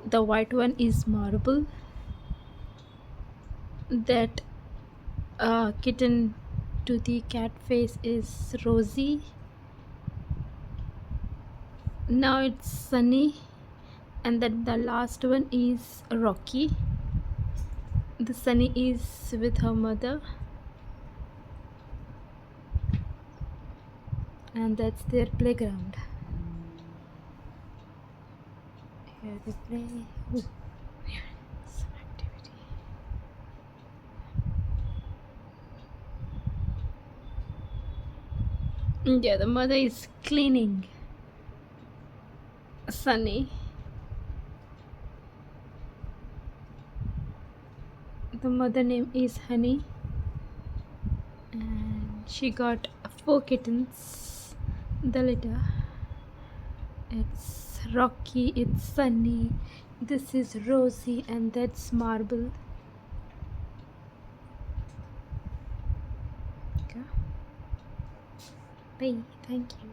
The white one is Marble. That kitten to the cat face is Rosie. Now it's Sunny. And then the last one is Rocky. The Sunny is with her mother. And that's their playground. Here they play. Ooh, here, some activity. Yeah, the mother is cleaning Sunny. The mother name is Honey, and she got 4 kittens. The litter. It's Rocky, it's Sunny, this is Rosie, and that's Marble. Okay. Bye. Thank you.